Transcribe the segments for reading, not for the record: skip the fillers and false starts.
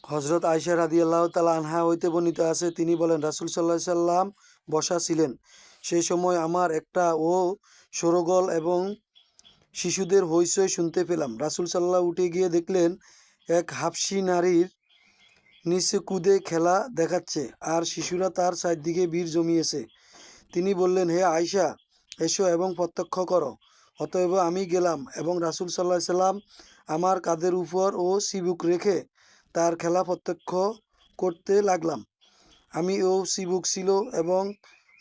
হযরত আয়েশা রাদিয়াল্লাহু তাআলা আনহা হইতে বর্ণিত আছে, তিনি বলেন, রাসূল সাল্লাল্লাহু আলাইহি সাল্লাম বসা ছিলেন। সেই সময় আমার একটা ও শোরগোল এবং শিশুদের হইচই শুনতে পেলাম। রাসূল সাল্লাল্লাহু উঠে গিয়ে দেখলেন এক হাবশী নারীর নিচে কুদে খেলা দেখাচ্ছে, আর শিশুরা তার চারদিকে ভিড় জমিয়েছে। তিনি বললেন, হে আয়েশা, এসো এবং প্রত্যক্ষ করো। অতএব আমি গেলাম এবং রাসূল সাল্লাল্লাহু আলাইহি সাল্লাম আমার কাঁধের উপর ও চিবুক রেখে তার খেলা প্রত্যক্ষ করতে লাগলাম। আমি ও চিবুক ছিল এবং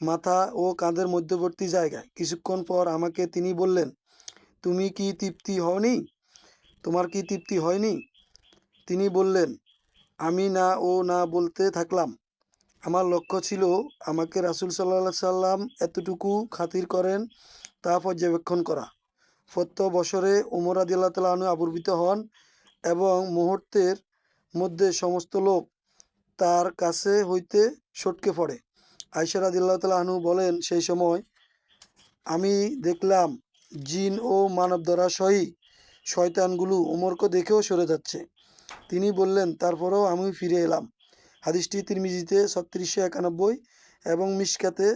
মাথা ও কাঁধের মধ্যবর্তী জায়গায়। কিছুক্ষণ পর আমাকে তিনি বললেন, তুমি কি তৃপ্তি হওনি? তোমার কি তৃপ্তি হয়নি? তিনি বললেন, আমি না ও না বলতে থাকলাম। আমার লক্ষ্য ছিল আমাকে রাসূল সাল্লাল্লাহু আলাইহি সাল্লাম এতটুকু খাতির করেন তা পর্যবেক্ষণ করা। বছরে ওমর রাদিয়াল্লাহু তাআলা আনহু আবির্ভূত হন এবং মুহূর্তের মধ্যে সমস্ত লোক তার কাছে হইতে সটকে পড়ে। আয়েশা রাদিয়াল্লাহু তাআলা আনহু বলেন, সেই সময় আমি দেখলাম জিন ও মানবধরাসয়ী শয়তানগুলো ওমরকে দেখেও সরে যাচ্ছে। তিনি বললেন, তারপরেও আমি ফিরে এলাম। হাদিসটি তিরমিজিতে ৩৬৯১ এবং মিশকাতে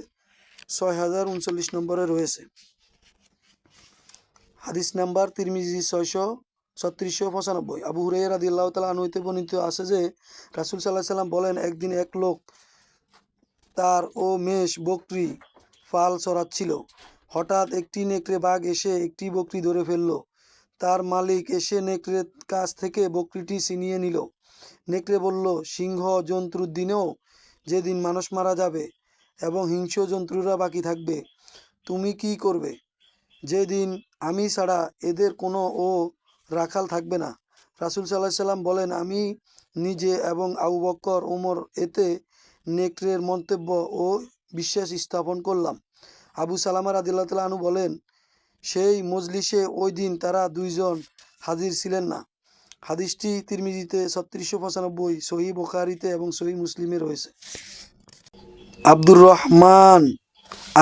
৬০৩৯ নম্বরে রয়েছে। হাদিস নাম্বার তিরমিজি ৬৩৯ আবু হুরায়রা রাদিয়াল্লাহু তাআলা আনহু হতে বর্ণিত আছে যে রাসূল সাল্লাল্লাহু আলাইহি সাল্লাম বলেন, একদিন এক লোক তার ও মেষ বকরি ফাল চড়াচ্ছিল। হঠাৎ একটি নেকড়ে বাঘ এসে একটি বকরি ধরে ফেলল। তার মালিক এসে নেকড়ের কাছ থেকে বকরিটি ছিনিয়ে নিল। নেকড়ে বলল, সিংহ জন্তুর দিনেও যেদিন মানুষ মারা যাবে এবং হিংস্র জন্তুরা বাকি থাকবে, তুমি কি করবে? যেদিন আমি ছাড়া এদের কোনো ও রাখাল থাকবে না। রাসূল সাল্লাল্লাহু আলাইহি সাল্লাম বলেন, আমি নিজে এবং আবু বকর ওমর এতে নেকড়ের মন্তব্য ও বিশ্বাস স্থাপন করলাম। আবু সালামা রাদিয়াল্লাহু তাআলা আনহু বলেন, সেই মজলিসে ওই দিন তারা দুইজন হাজির ছিলেন না। হাদিসটি তিরমিজিতে ৩৬৯৫, সহিহ বুখারীতে এবং সহিহ মুসলিমে রয়েছে। আব্দুর রহমান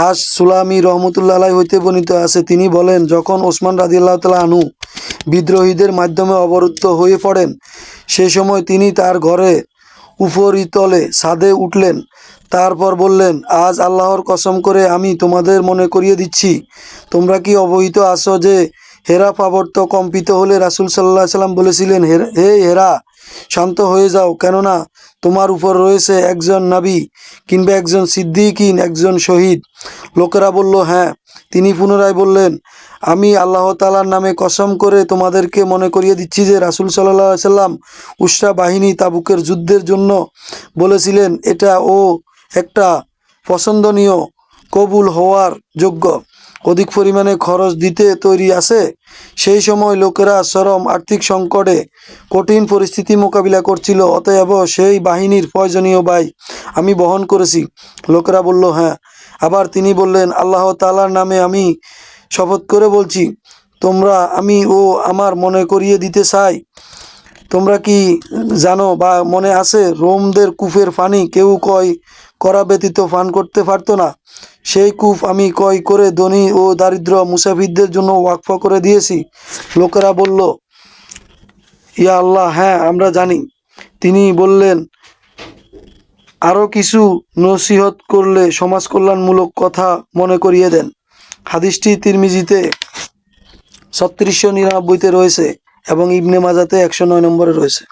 আশ সুলামি রহমতুল্লাহ আলাইহি হইতে বর্ণিত আছে, তিনি বলেন, যখন ওসমান রাদিয়াল্লাহু তাআলা আনহু বিদ্রোহীদের মাধ্যমে অবরুদ্ধ হয়ে পড়েন, সে সময় তিনি তার ঘরে উপরিতলে ছাদে উঠলেন। তারপর বললেন, আজ আল্লাহর কসম করে আমি তোমাদের মনে করিয়ে দিচ্ছি, তোমরা কি অবহিত আছো যে হেরা পার্বত্য কম্পিত হলে রাসূল সাল্লাল্লাহু আলাইহি সাল্লাম বলেছিলেন, হে হেরা, শান্ত হয়ে যাও, কেননা তোমার উপর রয়েছে একজন নবী কিংবা একজন সিদ্দিকিন, একজন শহীদ। লোকেরা বলল, হ্যাঁ। তিনি পুনরায় বললেন, আমি আল্লাহ তাআলার নামে কসম করে তোমাদেরকে মনে করিয়ে দিচ্ছি যে রাসূল সাল্লাল্লাহু আলাইহি সাল্লাম উসরা বাহিনী তাবুকের যুদ্ধের জন্য বলেছিলেন, এটা ও একটা পছন্দনীয়, কবুল হওয়ার যোগ্য, অধিক পরিমাণে খরচ দিতে তৈরি আছে। সেই সময় লোকেরা চরম আর্থিক সংকটে কঠিন পরিস্থিতি মোকাবিলা করছিল, অতএব সেই বাহিনীর প্রয়োজনীয় ব্যয় আমি বহন করেছি। লোকেরা বলল, হ্যাঁ। আবার তিনি বললেন, আল্লাহ তাআলার নামে আমি শপথ করে বলছি, তোমরা আমি ও আমার মনে করিয়ে দিতে চাই, তোমরা কি জানো বা মনে আছে, রোমদের কূপের পানি কেউ ক্রয় করা ব্যতীত পান করতে পারত না। সেই কূপ আমি ক্রয় করে ধনী ও দারিদ্র মুসাফিরদের জন্য ওয়াকফ করে দিয়েছি। লোকেরা বলল, ইয়া আল্লাহ, হ্যাঁ, আমরা জানি। তিনি বললেন, আরও কিছু নসিহত করলে সমাজ কল্যাণমূলক কথা মনে করিয়ে দেন। হাদিসটি তিরমিজিতে ৩৬৯৯তে রয়েছে এবং ইবনে মাজাতে ১০৯ নম্বরে রয়েছে।